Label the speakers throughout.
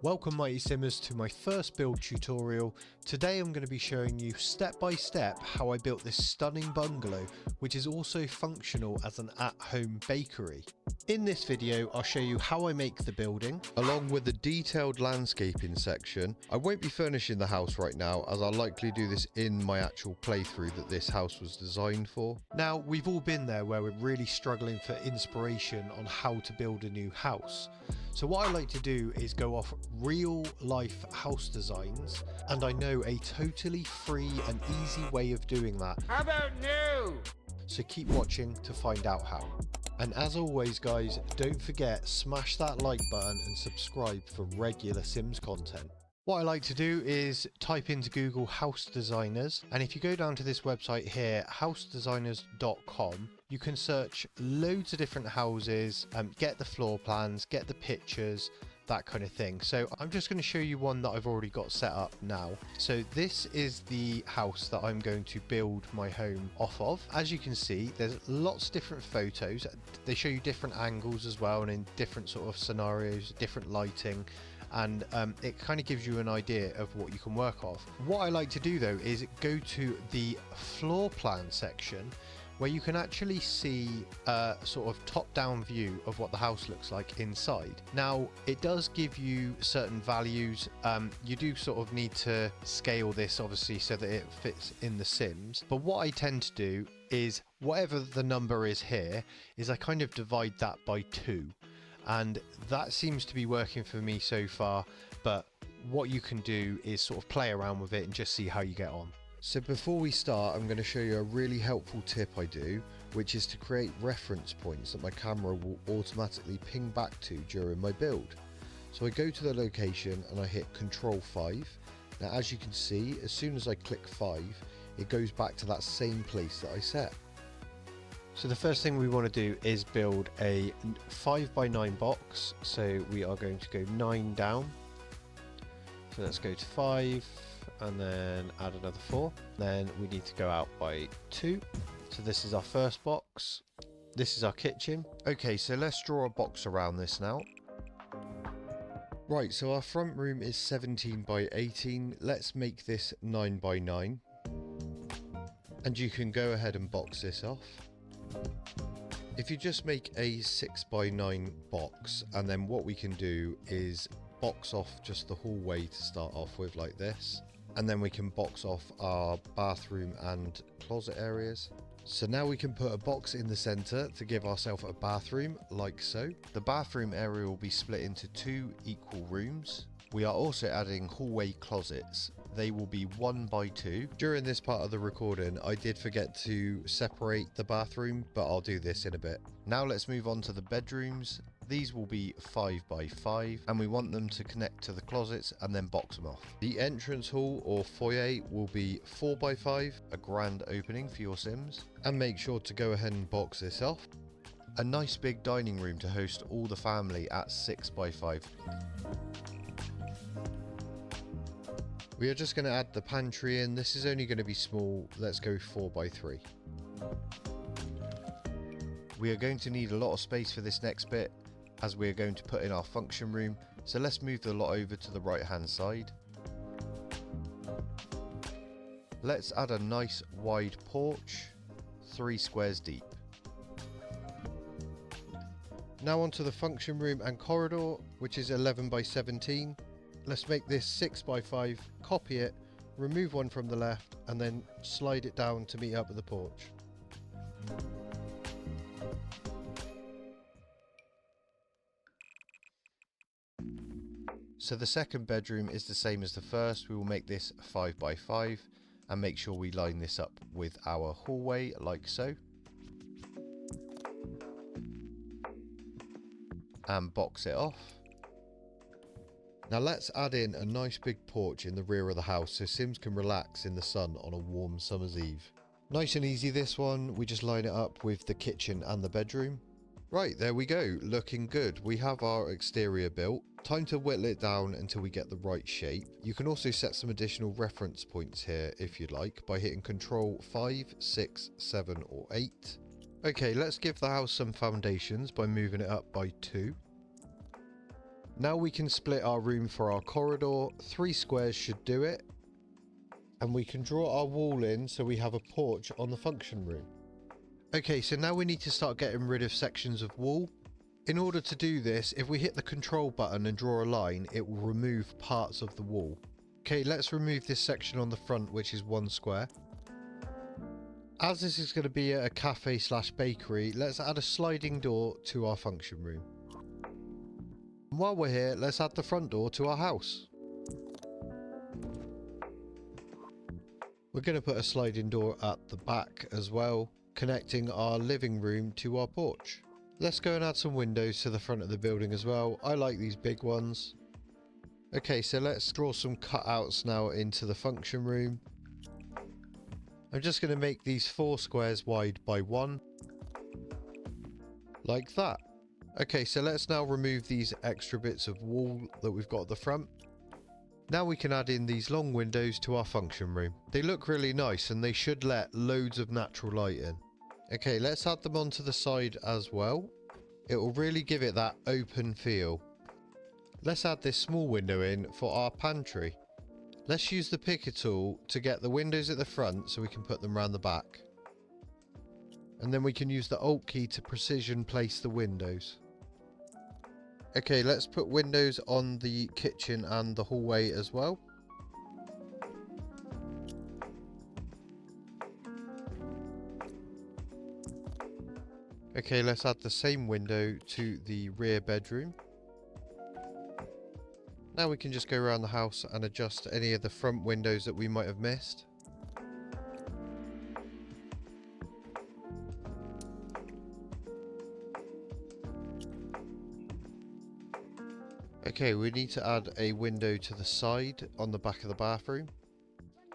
Speaker 1: Welcome mighty simmers to my first build tutorial. Today I'm going to be showing you step by step how I built this stunning bungalow, which is also functional as an at-home bakery. In this video I'll show you how I make the building, along with the detailed landscaping section. I won't be furnishing the house right now, as I'll likely do this in my actual playthrough that this house was designed for. Now, we've all been there where we're really struggling for inspiration on how to build a new house. So what I like to do is go off real life house designs, and I know a totally free and easy way of doing that.
Speaker 2: How about new?
Speaker 1: So keep watching to find out how. And as always guys, don't forget, smash that like button and subscribe for regular Sims content. What I like to do is type into Google house designers, and if you go down to this website here, housedesigners.com, you can search loads of different houses, get the floor plans, get the pictures, that kind of thing. So I'm just going to show you one that I've already got set up now. So this is the house that I'm going to build my home off of. As you can see, there's lots of different photos. They show you different angles as well, and in different sort of scenarios, different lighting. And it kind of gives you an idea of what you can work off. What I like to do though is go to the floor plan section, where you can actually see a sort of top-down view of what the house looks like inside. Now, it does give you certain values. You do sort of need to scale this obviously so that it fits in the Sims. But what I tend to do is, whatever the number is here, is I kind of divide that by 2. And that seems to be working for me so far, but what you can do is sort of play around with it and just see how you get on. So before we start, I'm going to show you a really helpful tip I do, which is to create reference points that my camera will automatically ping back to during my build. So I go to the location and I hit Control 5. Now as you can see, as soon as I click 5, it goes back to that same place that I set. So the first thing we want to do is build a 5x9 box. So we are going to go 9 down. So let's go to 5 and then add another 4. Then we need to go out by 2. So this is our first box. This is our kitchen. Okay, so let's draw a box around this now. Right, so our front room is 17x18. Let's make this 9x9. And you can go ahead and box this off. If you just make a 6x9 box, and then what we can do is box off just the hallway to start off with, like this, and then we can box off our bathroom and closet areas. So now we can put a box in the center to give ourselves a bathroom, like so. The bathroom area will be split into 2 equal rooms. We are also adding hallway closets. They will be 1x2. During this part of the recording, I did forget to separate the bathroom, but I'll do this in a bit. Now let's move on to the bedrooms. These will be 5x5, and we want them to connect to the closets and then box them off. The entrance hall or foyer will be 4x5, a grand opening for your Sims. And make sure to go ahead and box this off. A nice big dining room to host all the family at 6x5. We are just going to add the pantry in. This is only going to be small. Let's go 4x3. We are going to need a lot of space for this next bit, as we are going to put in our function room. So let's move the lot over to the right hand side. Let's add a nice wide porch, 3 squares deep. Now onto the function room and corridor, which is 11x17. Let's make this 6x5, copy it, remove one from the left, and then slide it down to meet up with the porch. So the second bedroom is the same as the first. We will make this 5x5 and make sure we line this up with our hallway, like so. And box it off. Now let's add in a nice big porch in the rear of the house so Sims can relax in the sun on a warm summer's eve. Nice and easy this one, we just line it up with the kitchen and the bedroom. Right, there we go, looking good. We have our exterior built. Time to whittle it down until we get the right shape. You can also set some additional reference points here if you'd like by hitting Control 5, 6, 7 or 8. Okay, let's give the house some foundations by moving it up by 2. Now we can split our room for our corridor. 3 squares should do it. And we can draw our wall in so we have a porch on the function room. Okay, so now we need to start getting rid of sections of wall. In order to do this, if we hit the control button and draw a line, it will remove parts of the wall. Okay, let's remove this section on the front, which is 1 square. As this is going to be a cafe slash bakery, let's add a sliding door to our function room. And while we're here, let's add the front door to our house. We're going to put a sliding door at the back as well, connecting our living room to our porch. Let's go and add some windows to the front of the building as well. I like these big ones. Okay, so let's draw some cutouts now into the function room. I'm just going to make these 4 squares wide by 1. Like that. Okay, so let's now remove these extra bits of wall that we've got at the front. Now we can add in these long windows to our function room. They look really nice and they should let loads of natural light in. Okay, let's add them onto the side as well. It will really give it that open feel. Let's add this small window in for our pantry. Let's use the picker tool to get the windows at the front so we can put them around the back. And then we can use the Alt key to precision place the windows. Okay, let's put windows on the kitchen and the hallway as well. Okay, let's add the same window to the rear bedroom. Now we can just go around the house and adjust any of the front windows that we might have missed. Okay, we need to add a window to the side on the back of the bathroom.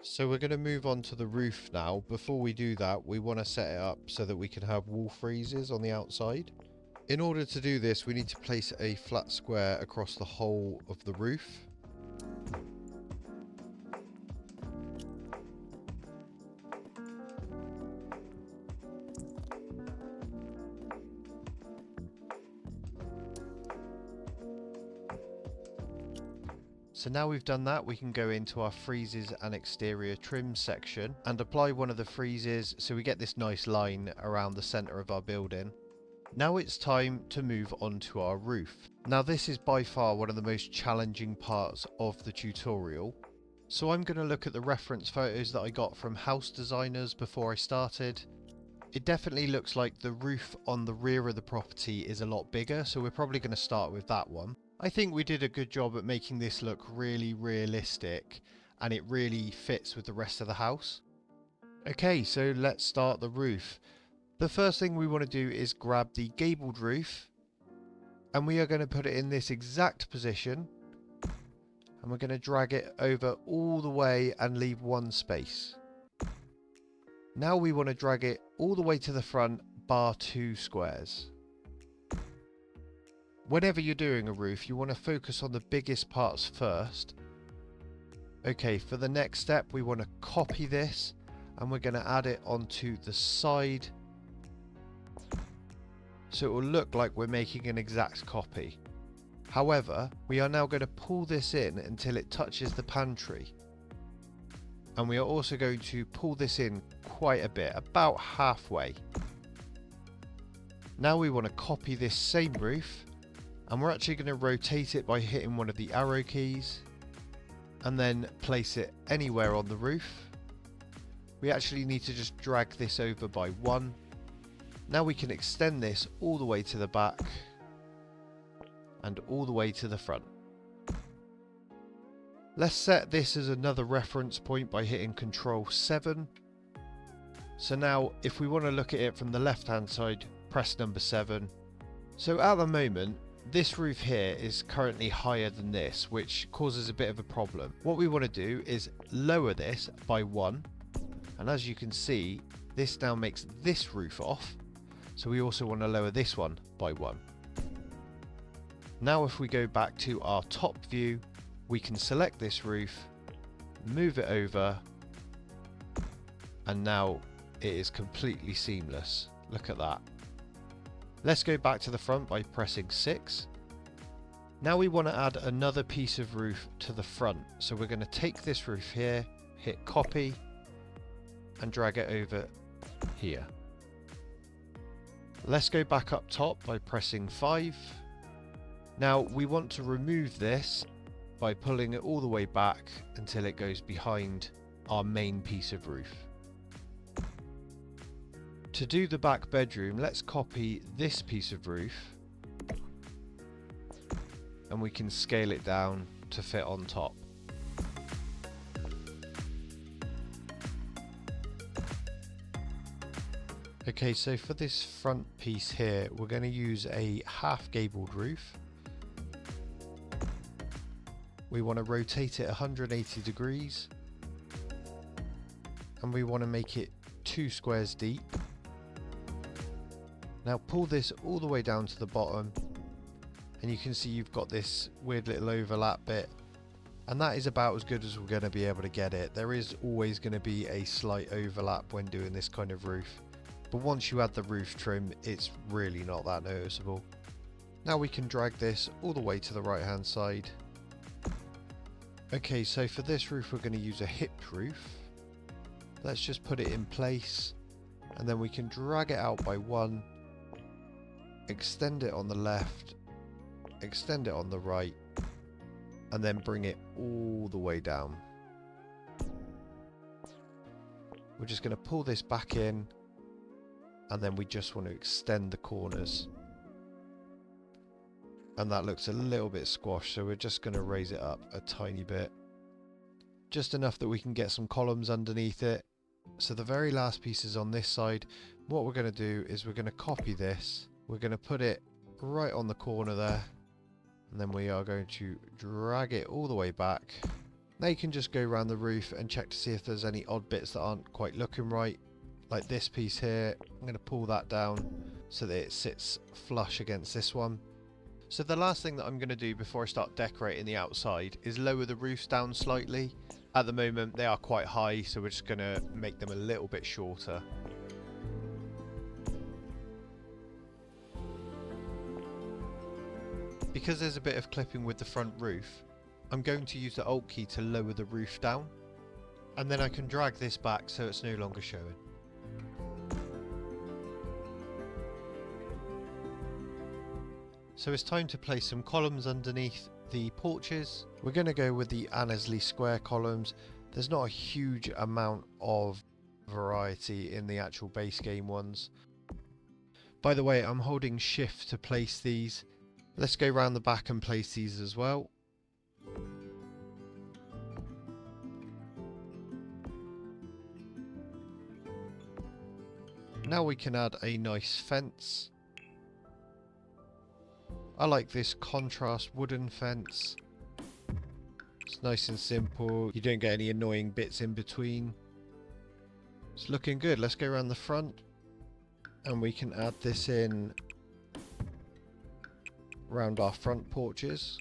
Speaker 1: So we're going to move on to the roof now. Before we do that, we want to set it up so that we can have wall freezes on the outside. In order to do this, we need to place a flat square across the whole of the roof. So now we've done that, we can go into our freezes and exterior trim section and apply one of the freezes so we get this nice line around the center of our building. Now it's time to move on to our roof. Now this is by far one of the most challenging parts of the tutorial. So I'm going to look at the reference photos that I got from house designers before I started. It definitely looks like the roof on the rear of the property is a lot bigger, so we're probably going to start with that one. I think we did a good job at making this look really realistic and it really fits with the rest of the house. Okay, so let's start the roof. The first thing we want to do is grab the gabled roof and we are going to put it in this exact position and we're going to drag it over all the way and leave one space. Now we want to drag it all the way to the front, bar 2 squares. Whenever you're doing a roof, you want to focus on the biggest parts first. Okay, for the next step, we want to copy this and we're going to add it onto the side. So it will look like we're making an exact copy. However, we are now going to pull this in until it touches the pantry. And we are also going to pull this in quite a bit, about halfway. Now we want to copy this same roof. And we're actually going to rotate it by hitting one of the arrow keys and then place it anywhere on the roof. We actually need to just drag this over by 1. Now we can extend this all the way to the back and all the way to the front. Let's set this as another reference point by hitting Ctrl 7. So now if we want to look at it from the left hand side, press number 7. So at the moment, this roof here is currently higher than this, which causes a bit of a problem. What we want to do is lower this by 1. And as you can see, this now makes this roof off. So we also want to lower this one by 1. Now if we go back to our top view, we can select this roof, move it over, and now it is completely seamless. Look at that. Let's go back to the front by pressing 6. Now we want to add another piece of roof to the front. So we're going to take this roof here, hit copy, and drag it over here. Let's go back up top by pressing 5. Now we want to remove this by pulling it all the way back until it goes behind our main piece of roof. To do the back bedroom, let's copy this piece of roof and we can scale it down to fit on top. Okay, so for this front piece here, we're going to use a half gabled roof. We want to rotate it 180 degrees and we want to make it 2 squares deep. Now pull this all the way down to the bottom and you can see you've got this weird little overlap bit, and that is about as good as we're going to be able to get it. There is always going to be a slight overlap when doing this kind of roof, but once you add the roof trim it's really not that noticeable. Now we can drag this all the way to the right hand side. Okay, so for this roof we're going to use a hipped roof. Let's just put it in place and then we can drag it out by 1, extend it on the left, extend it on the right, and then bring it all the way down. We're just going to pull this back in and then we just want to extend the corners. And that looks a little bit squashed, so we're just going to raise it up a tiny bit. Just enough that we can get some columns underneath it. So the very last piece is on this side. What we're going to do is we're going to copy this. We're going to put it right on the corner there. And then we are going to drag it all the way back. Now you can just go around the roof and check to see if there's any odd bits that aren't quite looking right. Like this piece here, I'm going to pull that down so that it sits flush against this one. So the last thing that I'm going to do before I start decorating the outside is lower the roofs down slightly. At the moment they are quite high, so we're just going to make them a little bit shorter. Because there's a bit of clipping with the front roof, I'm going to use the Alt key to lower the roof down, and then I can drag this back so it's no longer showing. So it's time to place some columns underneath the porches. We're going to go with the Annesley square columns. There's not a huge amount of variety in the actual base game ones. By the way, I'm holding shift to place these. Let's go around the back and place these as well. Now we can add a nice fence. I like this contrast wooden fence. It's nice and simple. You don't get any annoying bits in between. It's looking good. Let's go around the front and we can add this in around our front porches.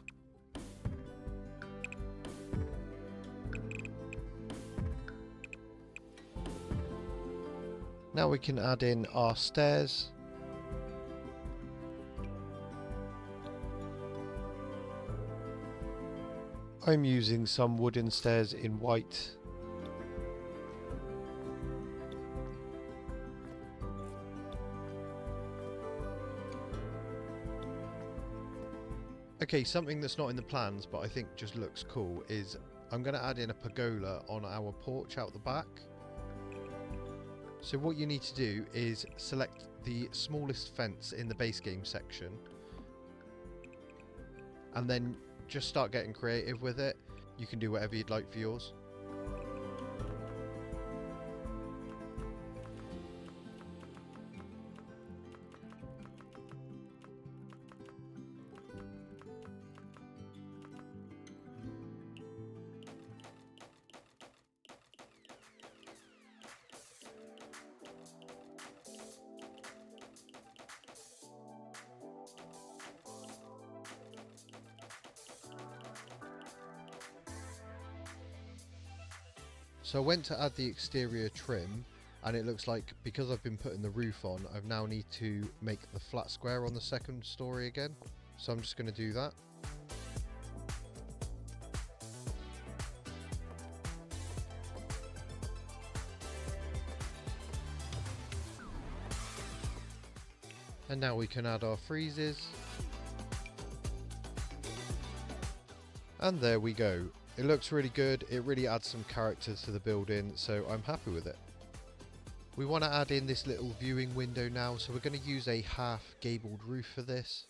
Speaker 1: Now we can add in our stairs. I'm using some wooden stairs in white. Okay, something that's not in the plans but I think just looks cool is I'm going to add in a pergola on our porch out the back. So what you need to do is select the smallest fence in the base game section and then just start getting creative with it. You can do whatever you'd like for yours. So I went to add the exterior trim and it looks like because I've been putting the roof on, I now need to make the flat square on the second story again. So I'm just going to do that. And now we can add our friezes. And there we go. It looks really good. It really adds some character to the building, so I'm happy with it. We want to add in this little viewing window now, so we're going to use a half gabled roof for this.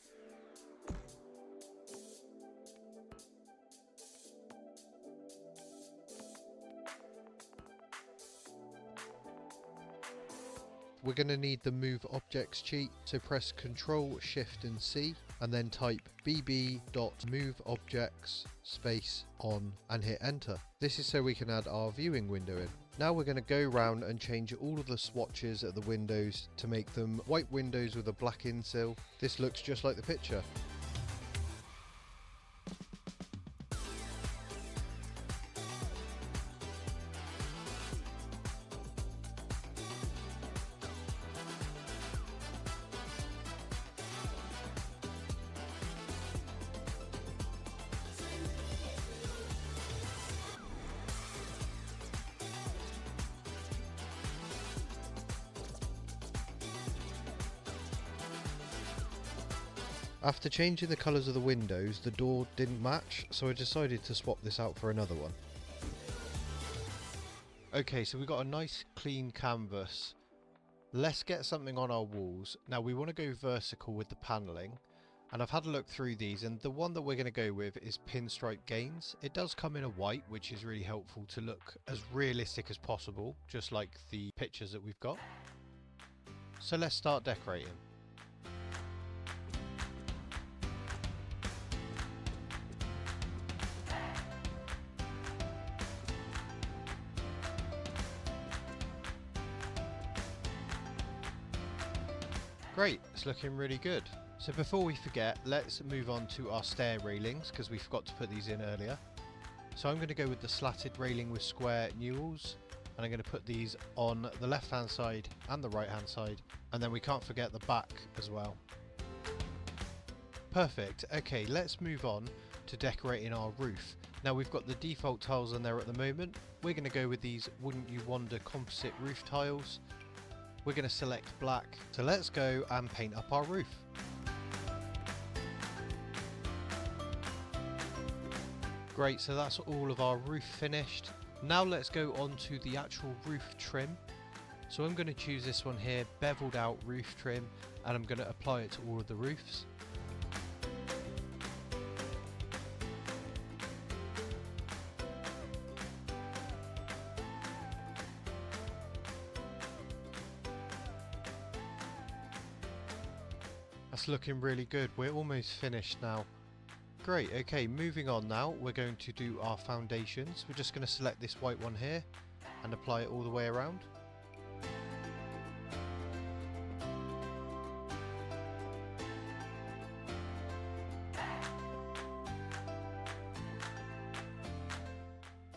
Speaker 1: We're going to need the move objects cheat, so press Ctrl, Shift and C and then type bb.moveobjects space on and hit enter. This is so we can add our viewing window in. Now we're going to go around and change all of the swatches at the windows to make them white windows with a black insill. This looks just like the picture. After changing the colours of the windows, the door didn't match, so I decided to swap this out for another one. Okay, so we've got a nice clean canvas. Let's get something on our walls. Now we want to go vertical with the panelling, and I've had a look through these, and the one that we're going to go with is Pinstripe Gains. It does come in a white, which is really helpful to look as realistic as possible, just like the pictures that we've got. So let's start decorating. Great, it's looking really good. So before we forget, let's move on to our stair railings, because we forgot to put these in earlier. So I'm going to go with the slatted railing with square newels, and I'm going to put these on the left hand side and the right hand side, and then we can't forget the back as well. Perfect. Okay, let's move on to decorating our roof. Now we've got the default tiles on there at the moment. We're going to go with these Wouldn't You Wonder composite roof tiles. We're going to select black, so let's go and paint up our roof. Great, so that's all of our roof finished. Now let's go on to the actual roof trim. So I'm going to choose this one here, beveled out roof trim, and I'm going to apply it to all of the roofs. That's looking really good. We're almost finished now. Great, okay, moving on now, we're going to do our foundations. We're just going to select this white one here and apply it all the way around.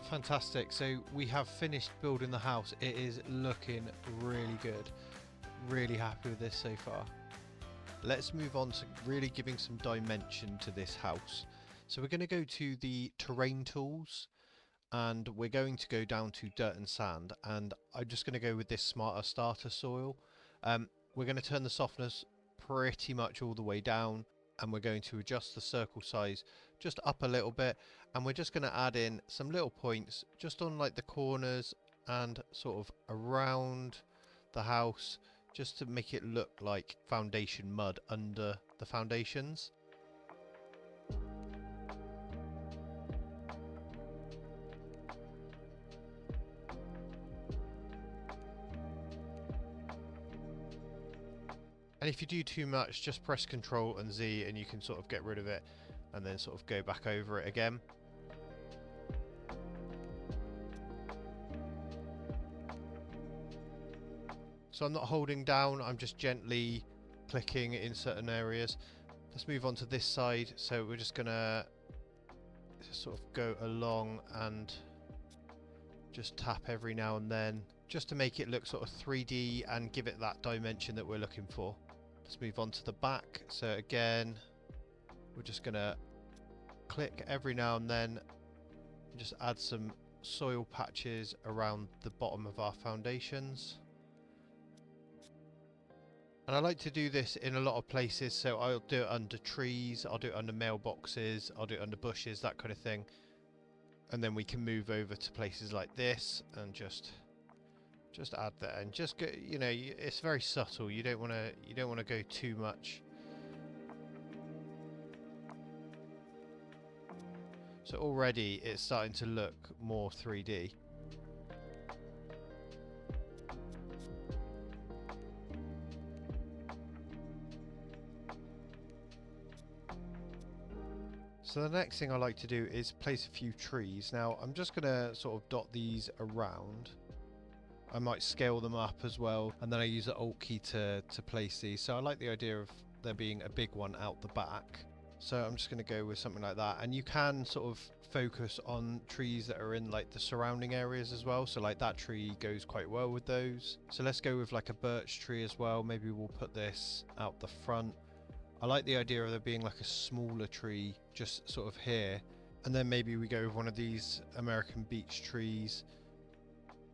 Speaker 1: Fantastic, so we have finished building the house. It is looking really good. Really happy with this so far. Let's move on to really giving some dimension to this house. So we're going to go to the terrain tools, and we're going to go down to dirt and sand, and I'm just going to go with this smarter starter soil. We're going to turn the softness pretty much all the way down, and we're going to adjust the circle size just up a little bit, and we're just going to add in some little points just on like the corners and sort of around the house, just to make it look like foundation mud under the foundations. And if you do too much, just press Ctrl and Z and you can sort of get rid of it and then sort of go back over it again. So I'm not holding down, I'm just gently clicking in certain areas. Let's move on to this side. So we're just gonna sort of go along and just tap every now and then, just to make it look sort of 3D and give it that dimension that we're looking for. Let's move on to the back. So again, we're just gonna click every now and then and just add some soil patches around the bottom of our foundations. And I like to do this in a lot of places, so I'll do it under trees, I'll do it under mailboxes, I'll do it under bushes, that kind of thing. And then we can move over to places like this and just add that, and just go, you know, it's very subtle. You don't want to go too much. So already it's starting to look more 3D. So the next thing I like to do is place a few trees. Now I'm just going to sort of dot these around. I might scale them up as well, and then I use the Alt key to place these. So I like the idea of there being a big one out the back. So I'm just going to go with something like that. And you can sort of focus on trees that are in like the surrounding areas as well. So like that tree goes quite well with those. So let's go with like a birch tree as well. Maybe we'll put this out the front. I like the idea of there being like a smaller tree just sort of here. And then maybe we go with one of these American beech trees.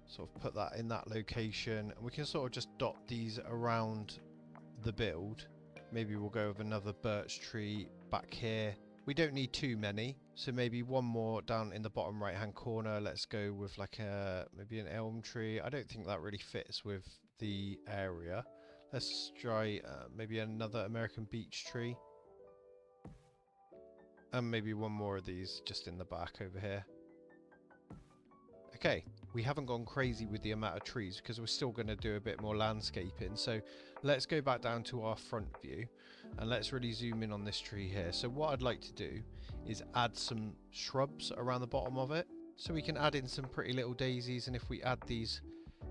Speaker 1: Sort of put that in that location. And we can sort of just dot these around the build. Maybe we'll go with another birch tree back here. We don't need too many, so maybe one more down in the bottom right hand corner. Let's go with like maybe an elm tree. I don't think that really fits with the area. Let's try maybe another American beech tree. And maybe one more of these just in the back over here. Okay, we haven't gone crazy with the amount of trees because we're still going to do a bit more landscaping. So let's go back down to our front view and let's really zoom in on this tree here. So what I'd like to do is add some shrubs around the bottom of it. So we can add in some pretty little daisies, and if we add these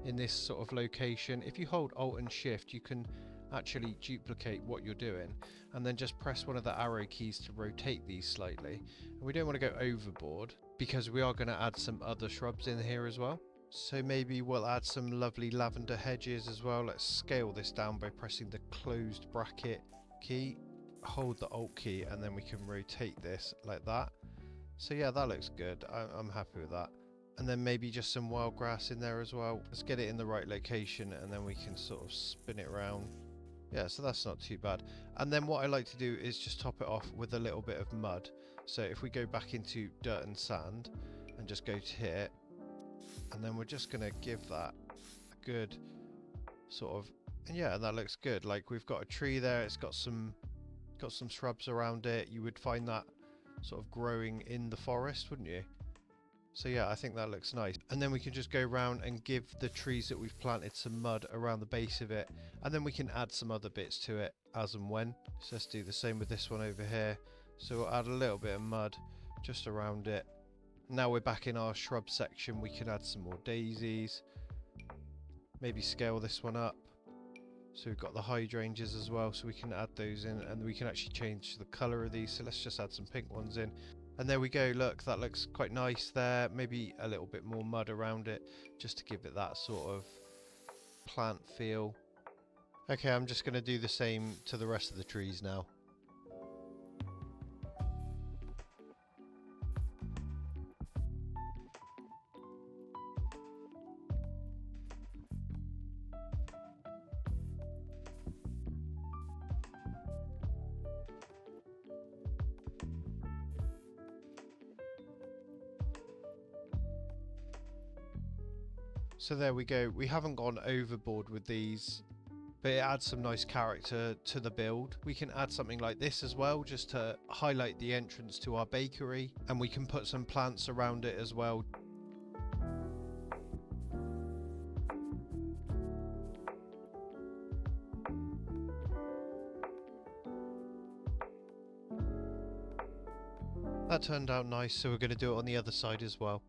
Speaker 1: in this sort of location, if you hold Alt and Shift, you can actually duplicate what you're doing and then just press one of the arrow keys to rotate these slightly. And we don't want to go overboard because we are going to add some other shrubs in here as well. So maybe we'll add some lovely lavender hedges as well. Let's scale this down by pressing the closed bracket key, hold the Alt key, and then we can rotate this like that. So yeah, that looks good. I'm happy with that. And then maybe just some wild grass in there as well. Let's get it in the right location and then we can sort of spin it around. Yeah, so that's not too bad. And then what I like to do is just top it off with a little bit of mud. So if we go back into dirt and sand and just go to here, and then we're just going to give that a good sort of, and yeah, that looks good. Like we've got a tree there, it's got some shrubs around it. You would find that sort of growing in the forest, wouldn't you? So yeah, I think that looks nice. And then we can just go around and give the trees that we've planted some mud around the base of it. And then we can add some other bits to it as and when. So let's do the same with this one over here. So we'll add a little bit of mud just around it. Now we're back in our shrub section. We can add some more daisies. Maybe scale this one up. So we've got the hydrangeas as well. So we can add those in and we can actually change the colour of these. So let's just add some pink ones in. And there we go, look, that looks quite nice there. Maybe a little bit more mud around it, just to give it that sort of plant feel. Okay, I'm just going to do the same to the rest of the trees now. So there we go. We haven't gone overboard with these, but it adds some nice character to the build. We can add something like this as well, just to highlight the entrance to our bakery, and we can put some plants around it as well. That turned out nice, so we're going to do it on the other side as well.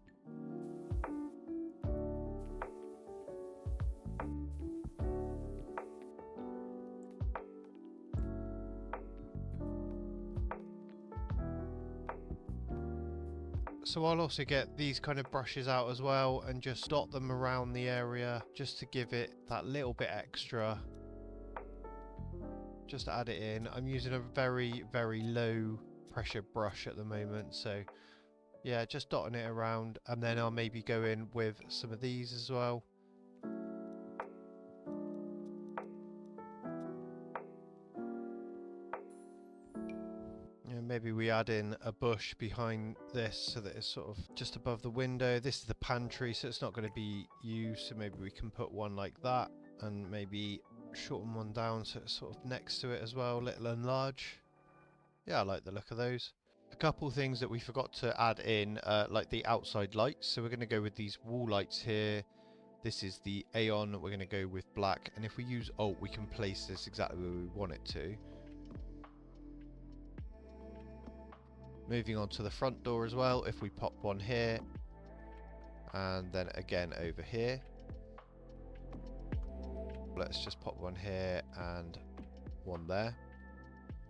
Speaker 1: So I'll also get these kind of brushes out as well and just dot them around the area just to give it that little bit extra. Just to add it in. I'm using a very, very low pressure brush at the moment, so yeah, just dotting it around, and then I'll maybe go in with some of these as well. Maybe we add in a bush behind this so that it's sort of just above the window. This is the pantry, so it's not going to be used, so maybe we can put one like that and maybe shorten one down so it's sort of next to it as well, little and large. Yeah, I like the look of those. A couple things that we forgot to add in, like the outside lights. So we're going to go with these wall lights here. This is the Aeon, we're going to go with black, and if we use Alt we can place this exactly where we want it to. Moving on to the front door as well, if we pop one here and then again over here. Let's just pop one here and one there.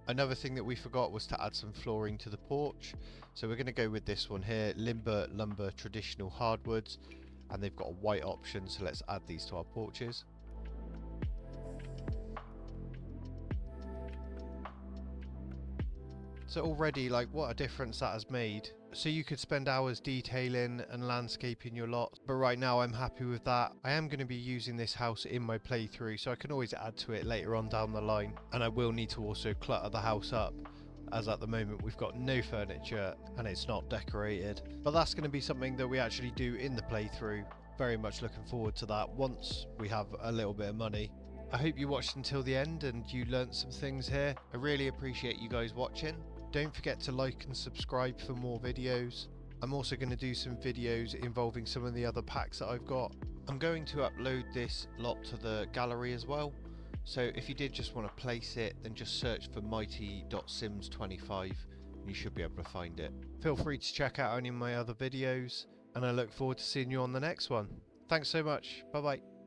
Speaker 1: Another thing that we forgot was to add some flooring to the porch. So we're going to go with this one here, Limber Lumber Traditional Hardwoods, and they've got a white option, so let's add these to our porches. So already, like, what a difference that has made. So you could spend hours detailing and landscaping your lot, but right now I'm happy with that. I am going to be using this house in my playthrough, so I can always add to it later on down the line. And I will need to also clutter the house up, as at the moment we've got no furniture and it's not decorated. But that's going to be something that we actually do in the playthrough. Very much looking forward to that once we have a little bit of money. I hope you watched until the end and you learnt some things here. I really appreciate you guys watching. Don't forget to like and subscribe for more videos. I'm also going to do some videos involving some of the other packs that I've got. I'm going to upload this lot to the gallery as well. So if you did just want to place it, then just search for mighty.sims25 and you should be able to find it. Feel free to check out any of my other videos and I look forward to seeing you on the next one. Thanks so much. Bye bye.